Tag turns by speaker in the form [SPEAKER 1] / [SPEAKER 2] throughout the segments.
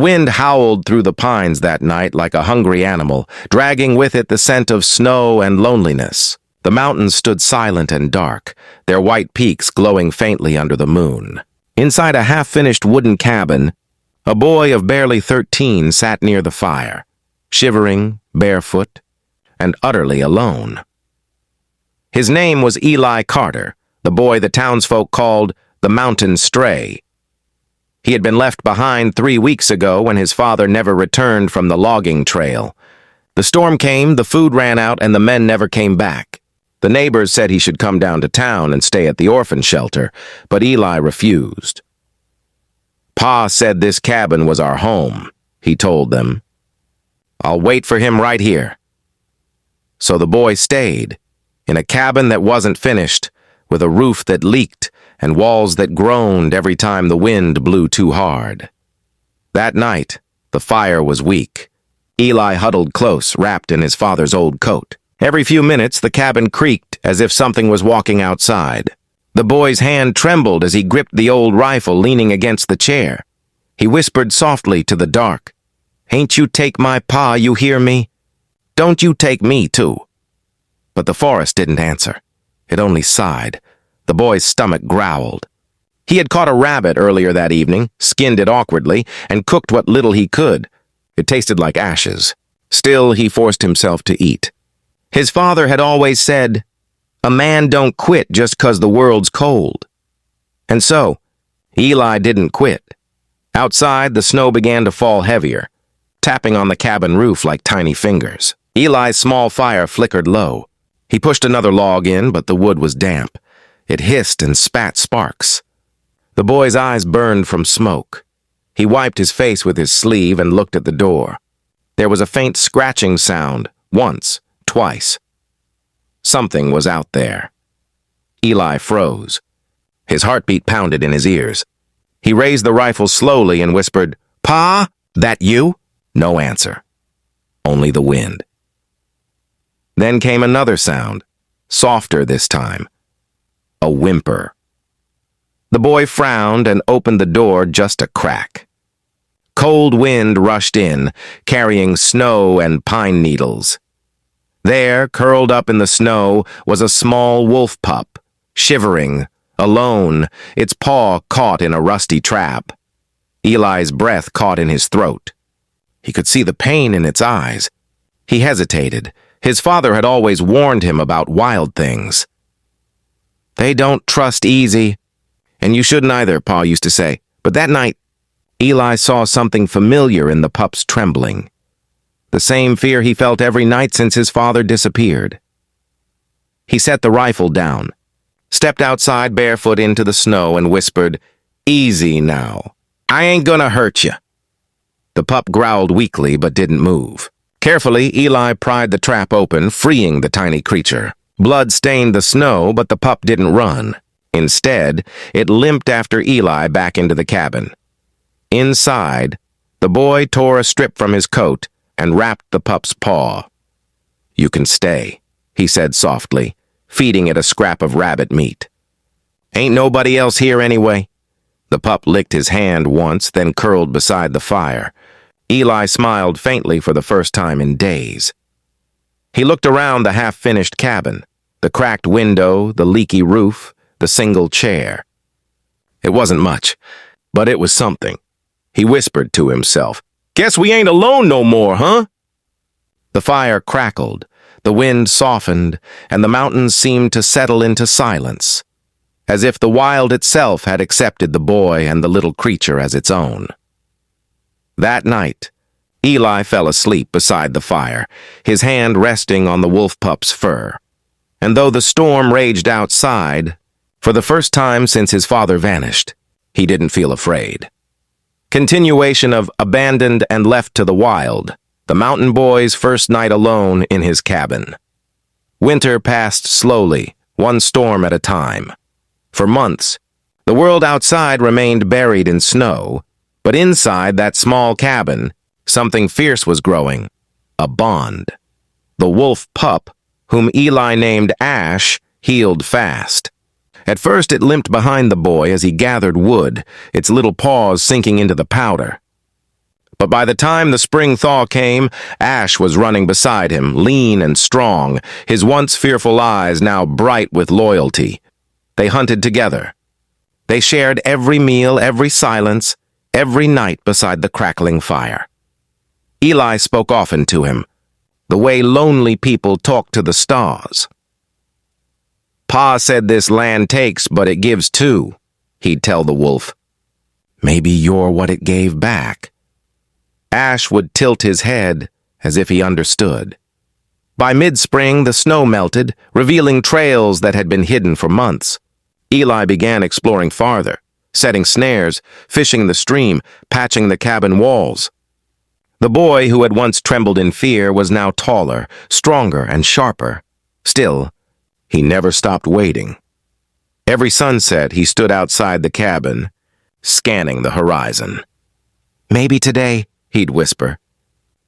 [SPEAKER 1] wind howled through the pines that night like a hungry animal, dragging with it the scent of snow and loneliness. The mountains stood silent and dark, their white peaks glowing faintly under the moon. Inside a half-finished wooden cabin, a boy of barely 13 sat near the fire, shivering, barefoot, and utterly alone. His name was Eli Carter, the boy the townsfolk called the Mountain Stray. He had been left behind 3 weeks ago when his father never returned from the logging trail. The storm came, the food ran out, and the men never came back. The neighbors said he should come down to town and stay at the orphan shelter, but Eli refused. "Pa said this cabin was our home," he told them. "I'll wait for him right here." So the boy stayed, in a cabin that wasn't finished, with a roof that leaked and walls that groaned every time the wind blew too hard. That night, the fire was weak. Eli huddled close, wrapped in his father's old coat. Every few minutes, the cabin creaked as if something was walking outside. The boy's hand trembled as he gripped the old rifle leaning against the chair. He whispered softly to the dark, "Ain't you take my pa, you hear me? Don't you take me, too." But the forest didn't answer. It only sighed. The boy's stomach growled. He had caught a rabbit earlier that evening, skinned it awkwardly, and cooked what little he could. It tasted like ashes. Still, he forced himself to eat. His father had always said, "A man don't quit just 'cause the world's cold." And so, Eli didn't quit. Outside, the snow began to fall heavier, tapping on the cabin roof like tiny fingers. Eli's small fire flickered low. He pushed another log in, but the wood was damp. It hissed and spat sparks. The boy's eyes burned from smoke. He wiped his face with his sleeve and looked at the door. There was a faint scratching sound, once, twice. Something was out there. Eli froze. His heartbeat pounded in his ears. He raised the rifle slowly and whispered, "Pa, that you?" No answer. Only the wind. Then came another sound, softer this time. A whimper. The boy frowned and opened the door just a crack. Cold wind rushed in, carrying snow and pine needles. There, curled up in the snow, was a small wolf pup, shivering, alone, its paw caught in a rusty trap. Eli's breath caught in his throat. He could see the pain in its eyes. He hesitated. His father had always warned him about wild things. "They don't trust easy. And you shouldn't either," Pa used to say. But that night, Eli saw something familiar in the pup's trembling. The same fear he felt every night since his father disappeared. He set the rifle down, stepped outside barefoot into the snow and whispered, "Easy now. I ain't gonna hurt you." The pup growled weakly but didn't move. Carefully, Eli pried the trap open, freeing the tiny creature. Blood stained the snow, but the pup didn't run. Instead, it limped after Eli back into the cabin. Inside, the boy tore a strip from his coat and wrapped the pup's paw. "You can stay," he said softly, feeding it a scrap of rabbit meat. "Ain't nobody else here anyway?" The pup licked his hand once, then curled beside the fire. Eli smiled faintly for the first time in days. He looked around the half-finished cabin, the cracked window, the leaky roof, the single chair. It wasn't much, but it was something. He whispered to himself, "Guess we ain't alone no more, huh?" The fire crackled, the wind softened, and the mountains seemed to settle into silence, as if the wild itself had accepted the boy and the little creature as its own. That night, Eli fell asleep beside the fire, his hand resting on the wolf pup's fur. And though the storm raged outside, for the first time since his father vanished, he didn't feel afraid. Continuation of Abandoned and Left to the Wild, the mountain boy's first night alone in his cabin. Winter passed slowly, one storm at a time. For months, the world outside remained buried in snow, but inside that small cabin, something fierce was growing, a bond. The wolf pup, whom Eli named Ash, healed fast. At first it limped behind the boy as he gathered wood, its little paws sinking into the powder. But by the time the spring thaw came, Ash was running beside him, lean and strong, his once fearful eyes now bright with loyalty. They hunted together. They shared every meal, every silence, every night beside the crackling fire. Eli spoke often to him, the way lonely people talk to the stars. Pa said this land takes, but it gives too, he'd tell the wolf. Maybe you're what it gave back. Ash would tilt his head as if he understood. By mid-spring, the snow melted, revealing trails that had been hidden for months. Eli began exploring farther, setting snares, fishing the stream, patching the cabin walls. The boy who had once trembled in fear was now taller, stronger, and sharper. Still, he never stopped waiting. Every sunset, he stood outside the cabin, scanning the horizon. Maybe today, he'd whisper.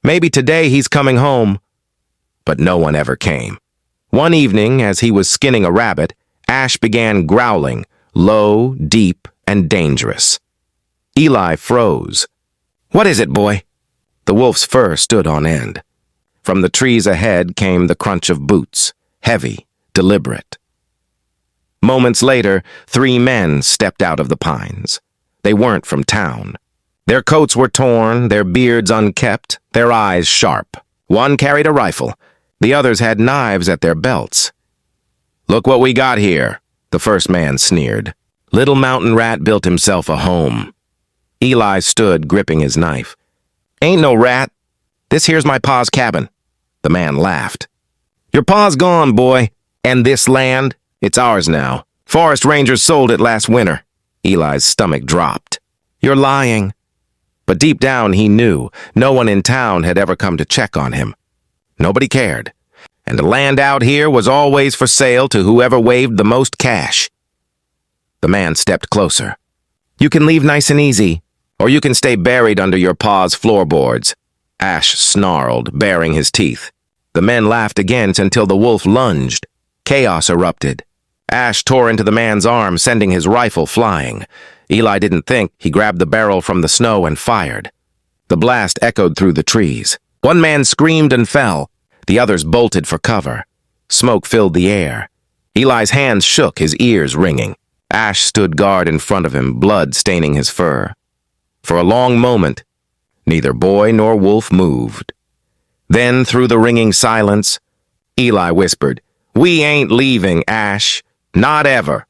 [SPEAKER 1] Maybe today he's coming home. But no one ever came. One evening, as he was skinning a rabbit, Ash began growling, low, deep, and dangerous. Eli froze. What is it, boy? The wolf's fur stood on end. From the trees ahead came the crunch of boots, heavy, deliberate. Moments later, 3 men stepped out of the pines. They weren't from town. Their coats were torn, their beards unkempt, their eyes sharp. One carried a rifle. The others had knives at their belts. Look what we got here, the first man sneered. Little Mountain Rat built himself a home. Eli stood, gripping his knife. Ain't no rat. This here's my pa's cabin. The man laughed. Your pa's gone, boy. And this land, it's ours now. Forest rangers sold it last winter. Eli's stomach dropped. You're lying. But deep down he knew no one in town had ever come to check on him. Nobody cared. And the land out here was always for sale to whoever waved the most cash. The man stepped closer. You can leave nice and easy, or you can stay buried under your pa's floorboards. Ash snarled, baring his teeth. The men laughed again until the wolf lunged. Chaos erupted. Ash tore into the man's arm, sending his rifle flying. Eli didn't think. He grabbed the barrel from the snow and fired. The blast echoed through the trees. One man screamed and fell. The others bolted for cover. Smoke filled the air. Eli's hands shook, his ears ringing. Ash stood guard in front of him, blood staining his fur. For a long moment, neither boy nor wolf moved. Then, through the ringing silence, Eli whispered, We ain't leaving, Ash. Not ever.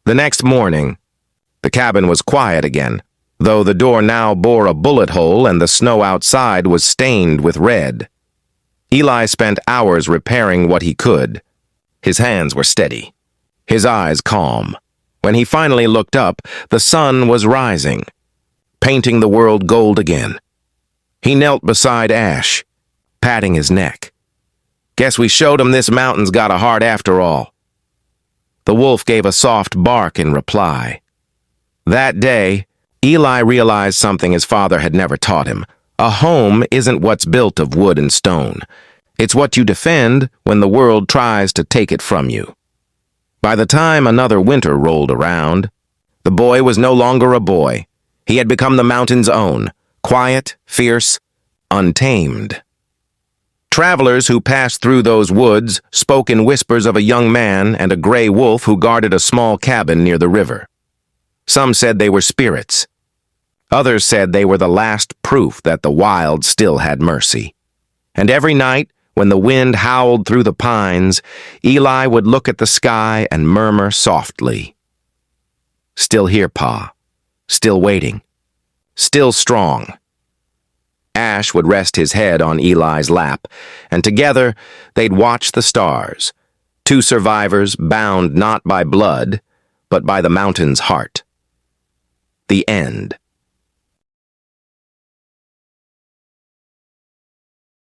[SPEAKER 1] The next morning, the cabin was quiet again, though the door now bore a bullet hole and the snow outside was stained with red. Eli spent hours repairing what he could. His hands were steady, his eyes calm. When he finally looked up, the sun was rising, painting the world gold again. He knelt beside Ash, patting his neck. Guess we showed him this mountain's got a heart after all. The wolf gave a soft bark in reply. That day, Eli realized something his father had never taught him. A home isn't what's built of wood and stone. It's what you defend when the world tries to take it from you. By the time another winter rolled around, the boy was no longer a boy. He had become the mountain's own, quiet, fierce, untamed. Travelers who passed through those woods spoke in whispers of a young man and a gray wolf who guarded a small cabin near the river. Some said they were spirits. Others said they were the last proof that the wild still had mercy. And every night, when the wind howled through the pines, Eli would look at the sky and murmur softly. Still here, Pa. Still waiting. Still strong. Ash would rest his head on Eli's lap, and together they'd watch the stars, 2 survivors bound not by blood, but by the mountain's heart. The end.